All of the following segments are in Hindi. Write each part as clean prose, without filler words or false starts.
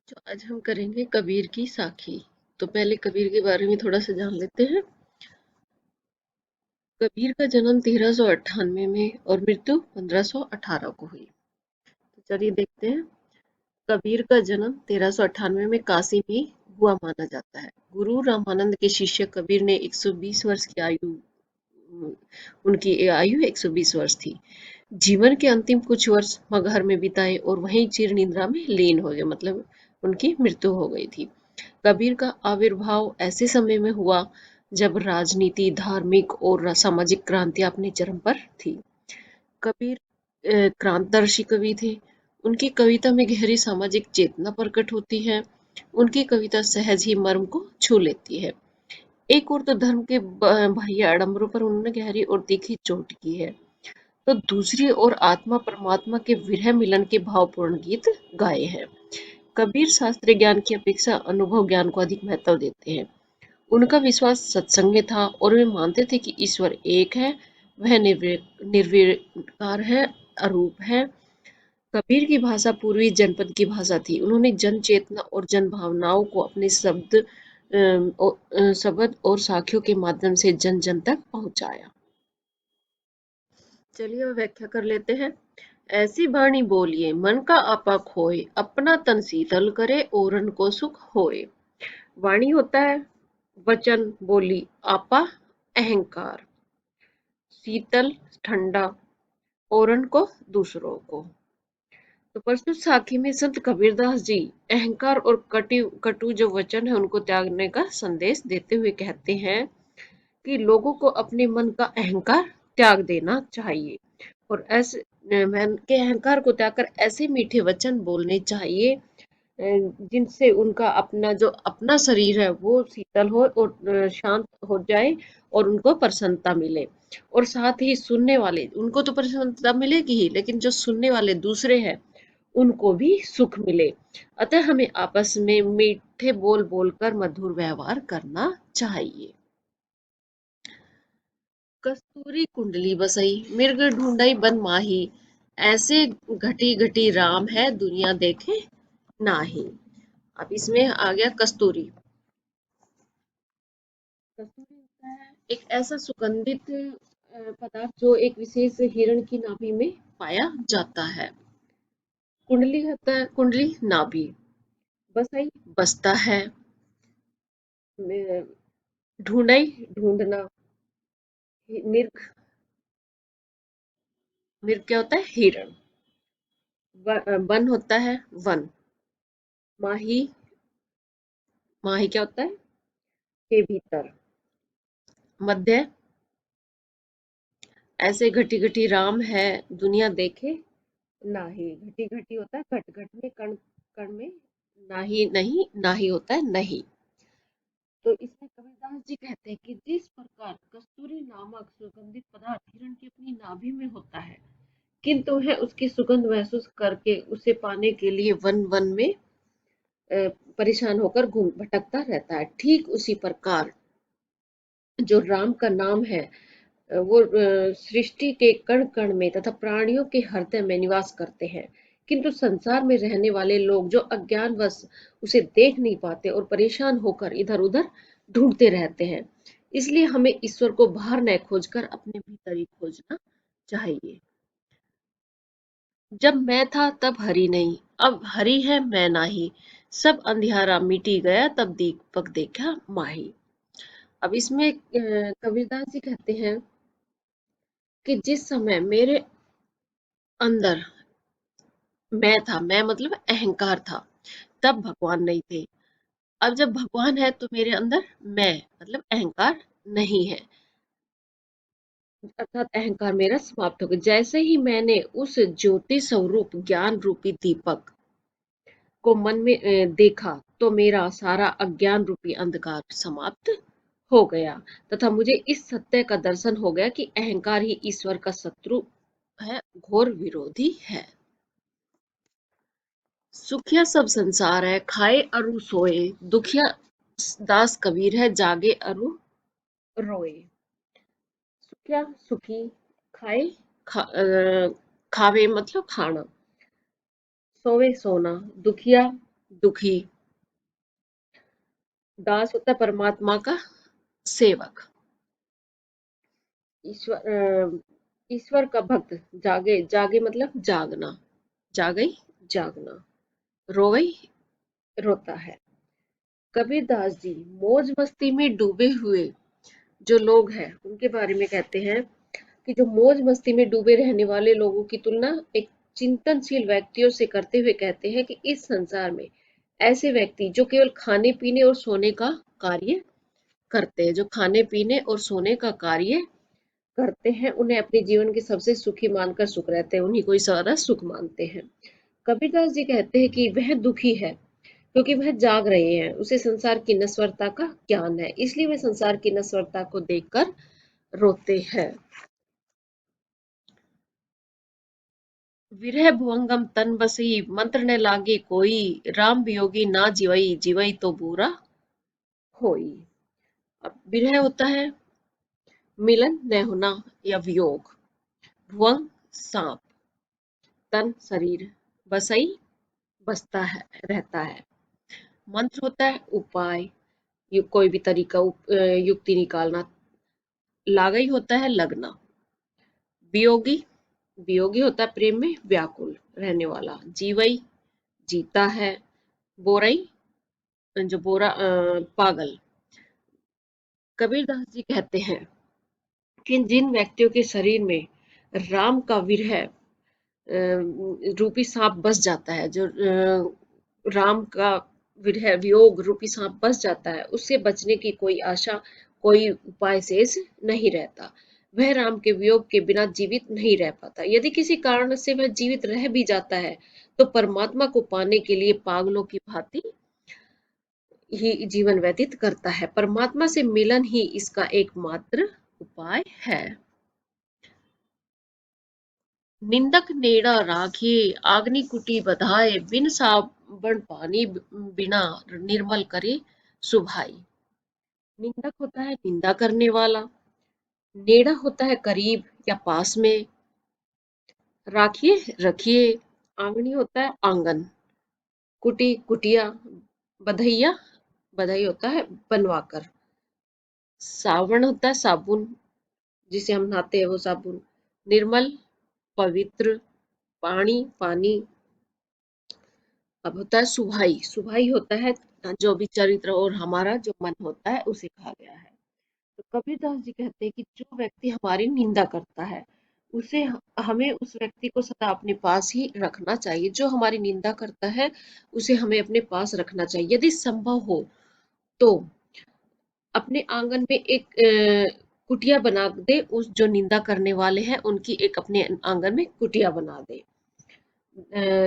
तो आज हम करेंगे कबीर की साखी। तो पहले कबीर के बारे में थोड़ा सा जान लेते हैं। कबीर का जन्म 1398 में और मृत्यु 1518 को हुई। तो चलिए देखते हैं। कबीर का जन्म 1398 में काशी में हुआ माना जाता है। गुरु रामानंद के शिष्य कबीर ने 120 वर्ष की आयु उनकी आयु 120 वर्ष थी। जीवन के अंतिम कुछ वर्ष मगहर में बिताए और वहीं चिर निद्रा में लीन हो गए, मतलब उनकी मृत्यु हो गई थी। कबीर का आविर्भाव ऐसे समय में हुआ जब राजनीति, धार्मिक और सामाजिक क्रांतियां अपने चरम पर थी। कबीर क्रांतदर्शी कवि थे। उनकी कविता में गहरी सामाजिक चेतना प्रकट होती है। उनकी कविता सहज ही मर्म को छू लेती है। एक ओर तो धर्म के बाह्य आडंबरों पर उन्होंने गहरी और तीखी चोट की है, तो दूसरी ओर आत्मा परमात्मा के विरह मिलन के भावपूर्ण गीत गाए हैं। कबीर शास्त्रीय ज्ञान की अपेक्षा अनुभव ज्ञान को अधिक महत्व देते हैं। उनका विश्वास सत्संग में था और वे मानते थे कि ईश्वर एक है, वह निर्विकार है, अरूप है। कबीर की भाषा पूर्वी जनपद की भाषा थी। उन्होंने जन चेतना और जन भावनाओं को अपने शब्द और साखियों के माध्यम से जन जन तक पहुंचाया। चलिए अब व्याख्या कर लेते हैं। ऐसी वाणी बोलिए मन का आपा खोए, अपना तन शीतल करे औरन को सुख होए। वाणी होता है वचन, बोली, आपा अहंकार, शीतल ठंडा, औरन को दूसरों को। तो प्रस्तुत साखी में संत कबीरदास जी अहंकार और कटु जो वचन है उनको त्यागने का संदेश देते हुए कहते हैं कि लोगों को अपने मन का अहंकार त्याग देना चाहिए और ऐसे मन के अहंकार को त्याग कर ऐसे मीठे वचन बोलने चाहिए जिनसे उनका अपना जो अपना शरीर है वो शीतल हो और शांत हो जाए और उनको प्रसन्नता मिले। और साथ ही सुनने वाले उनको तो प्रसन्नता मिलेगी ही, लेकिन जो सुनने वाले दूसरे हैं उनको भी सुख मिले। अतः हमें आपस में मीठे बोल बोलकर मधुर व्यवहार करना चाहिए। कस्तूरी कुंडली बसई, मृग ढूंढई बन माही, ऐसे घटी घटी राम है दुनिया देखे नाही। अब इसमें आ गया कस्तूरी। कस्तूरी होता है एक ऐसा सुगंधित पदार्थ जो एक विशेष हिरण की नाभि में पाया जाता है। कुंडली होता है कुंडली नाभि। बसई बसता है। ढूंढई ढूंढना। मृग मृग क्या होता है हिरण। वन होता है वन। माही माही क्या होता है के भीतर। मध्य ऐसे घटी घटी राम है दुनिया देखे नाही। घटी घटी होता है घट घट में कण कण में। नाही नहीं नाही होता है नहीं। तो इसमें कबीरदास जी कहते हैं कि जिस प्रकार कस्तूरी नामक सुगंधित पदार्थ हिरण की अपनी नाभि में होता है, किंतु वह उसकी सुगंध महसूस करके उसे पाने के लिए वन वन में परेशान होकर घूम भटकता रहता है, ठीक उसी प्रकार जो राम का नाम है वो सृष्टि के कण कण में तथा प्राणियों के हृदय में निवास करते हैं, किंतु संसार में रहने वाले लोग जो अज्ञानवश उसे देख नहीं पाते और परेशान होकर इधर उधर ढूंढते रहते हैं। इसलिए हमें ईश्वर को बाहर न खोजकर अपने भीतर ही खोजना चाहिए। जब मैं था तब हरि नहीं, अब हरि है मैं नाही, सब अंधियारा मिटी गया तब दीपक देखा माही। अब इसमें कबीरदास जी कहते हैं कि जिस समय मेरे अंदर मैं था, मैं मतलब अहंकार था, तब भगवान नहीं थे। अब जब भगवान है तो मेरे अंदर मैं मतलब अहंकार नहीं है, अर्थात अहंकार मेरा समाप्त हो गया। जैसे ही मैंने उस ज्योति स्वरूप ज्ञान रूपी दीपक को मन में देखा तो मेरा सारा अज्ञान रूपी अंधकार समाप्त हो गया तथा मुझे इस सत्य का दर्शन हो गया कि अहंकार ही ईश्वर का शत्रु है, घोर विरोधी है। सुखिया सब संसार है, खाए अरु सोए, दुखिया दास कबीर है, जागे अरु रोए। सुखिया सुखी, खाए खावे मतलब खाना, सोवे सोना, दुखिया दुखी। दास होता है परमात्मा का सेवक। ईश्वर ईश्वर का भक्त। जागे, जागे मतलब जागना। जागई, जागना। रोवई, रोता है। कबीरदास जी मौज मस्ती में डूबे हुए जो लोग हैं उनके बारे में कहते हैं कि जो मौज मस्ती में डूबे रहने वाले लोगों की तुलना एक चिंतनशील व्यक्तियों से करते हुए कहते हैं कि इस संसार में ऐसे व्यक्ति जो केवल खाने पीने और सोने का कार्य करते हैं, जो खाने पीने और सोने का कार्य करते हैं, उन्हें अपने जीवन के सबसे सुखी मानकर सुख रहते हैं, उन्हीं को ही सारा सुख मानते हैं। कबीरदास जी कहते हैं कि वह दुखी है क्योंकि वह जाग रहे हैं, उसे संसार की नश्वरता का ज्ञान है, इसलिए वे संसार की नश्वरता को देखकर रोते हैं। विरह भुवंगम तन बसी मंत्र न लागे कोई, राम वियोगी ना जीवई जीवई तो बुरा होई। अब विरह होता है मिलन न होना या वियोग। भुवंग सांप, तन शरीर, बसई बसता है, रहता है। मंत्र होता है उपाय, कोई भी तरीका युक्ति निकालना। लागई होता है लगना। वियोगी, वियोगी होता है प्रेम में व्याकुल रहने वाला। जीवई जीता है। बोरई जो बोरा पागल। कबीरदास जी कहते हैं कि जिन व्यक्तियों के शरीर में राम का विरह रूपी सांप बस जाता है, जो राम का विरह वियोग रूपी सांप बस जाता है, उससे बचने की कोई आशा, कोई उपाय शेष नहीं रहता। वह राम के वियोग के बिना जीवित नहीं रह पाता। यदि किसी कारण से वह जीवित रह भी जाता है तो परमात्मा को पाने के लिए पागलों की भांति ही जीवन व्यतीत करता है। परमात्मा से मिलन ही इसका एकमात्र उपाय है। निंदक नेड़ा राखे आग्नि कुटी बधाए, बिन साबण पानी बिना निर्मल करे सुभाई। निंदक होता है निंदा करने वाला। नेड़ा होता है करीब या पास में। राखिए रखिए। आंगनी होता है आंगन। कुटी कुटिया। बधैया, बधाई होता है बनवाकर। सावण होता है साबुन, जिसे हम नहाते हैं वो साबुन। निर्मल पवित्र। पानी पानी। अब होता है सुभाई। सुभाई होता है जो भी चरित्र और हमारा जो मन होता है उसे कहा गया है। तो कबीरदास जी कहते हैं कि जो व्यक्ति हमारी निंदा करता है उसे हमें उस व्यक्ति को सदा अपने पास ही रखना चाहिए। जो हमारी निंदा करता है उसे हमें अपने पास रखना चाहिए। यदि संभव हो तो अपने आंगन में एक कुटिया बना दे। उस जो निंदा करने वाले हैं उनकी एक अपने आंगन में कुटिया बना दे,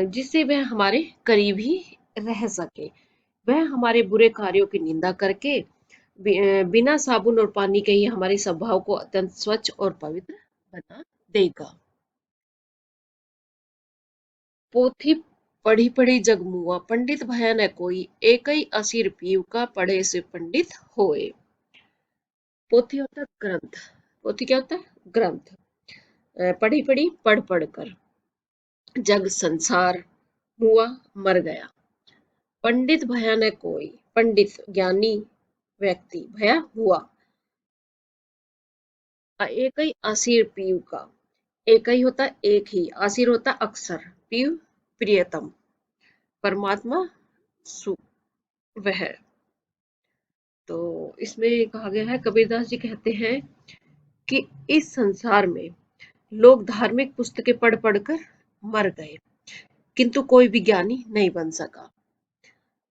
जिससे वह हमारे करीब ही रह सके। वह हमारे बुरे कार्यों की निंदा करके बिना साबुन और पानी के ही हमारे स्वभाव को अत्यंत स्वच्छ और पवित्र बना देगा। पोथी पढ़ी पढ़ी जग मुआ, पंडित भया न कोई, एक ही असीर पीव का पढ़े से पंडित होए। पोथी होता है ग्रंथ। पोथी क्या होता है ग्रंथ। पढ़ी पढ़ी पढ़ पढ़ कर। जग संसार, हुआ मर गया। पंडित भया न कोई, पंडित ज्ञानी व्यक्ति, भया हुआ। एक ही असीर पीव का। एक ही होता है एक ही, असीर होता है अक्सर, पीव प्रियतम, परमात्मा सुख वह। तो इसमें कहा गया है, कबीरदास जी कहते हैं कि इस संसार में लोग धार्मिक पुस्तकें पढ़ पढ़कर मर गए किंतु कोई भी ज्ञानी नहीं बन सका।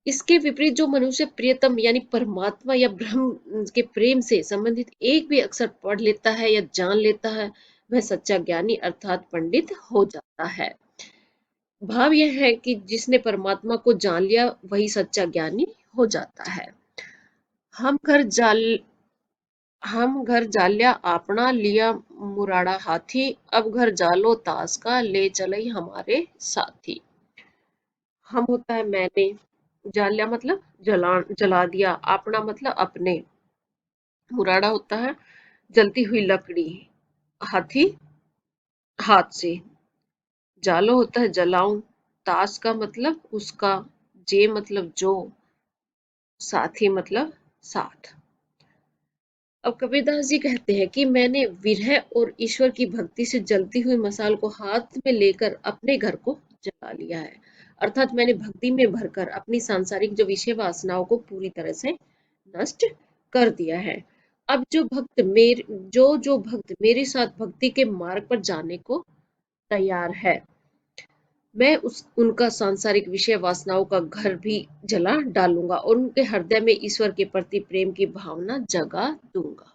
इसके विपरीत जो मनुष्य प्रियतम यानी परमात्मा या ब्रह्म के प्रेम से संबंधित एक भी अक्षर पढ़ लेता है या जान लेता है, वह सच्चा ज्ञानी अर्थात पंडित हो जाता है। भाव यह है कि जिसने परमात्मा को जान लिया वही सच्चा ज्ञानी हो जाता है। हम घर जाल हम घर जाल्या आपना लिया मुराड़ा हाथी, अब घर जालो तास का ले चलई हमारे साथी। हम होता है मैंने, जाल्या मतलब जला दिया, आपना मतलब अपने, मुराड़ा होता है जलती हुई लकड़ी, हाथी हाथ से, जालो होता है जलाऊं, ताश का मतलब उसका, जे मतलब जो, साथी मतलब साथ। अब कबीरदास जी कहते हैं कि मैंने विरह और ईश्वर की भक्ति से जलती हुई मशाल को हाथ में लेकर अपने घर को जला लिया है। अर्थात मैंने भक्ति में भरकर अपनी सांसारिक जो विषय वासनाओं को पूरी तरह से नष्ट कर दिया है। अब जो भक्त मेरे साथ भक्ति के मार्ग पर जाने को तैयार है, मैं उस उनका सांसारिक विषय वासनाओं का घर भी जला डालूंगा और उनके हृदय में ईश्वर के प्रति प्रेम की भावना जगा दूंगा।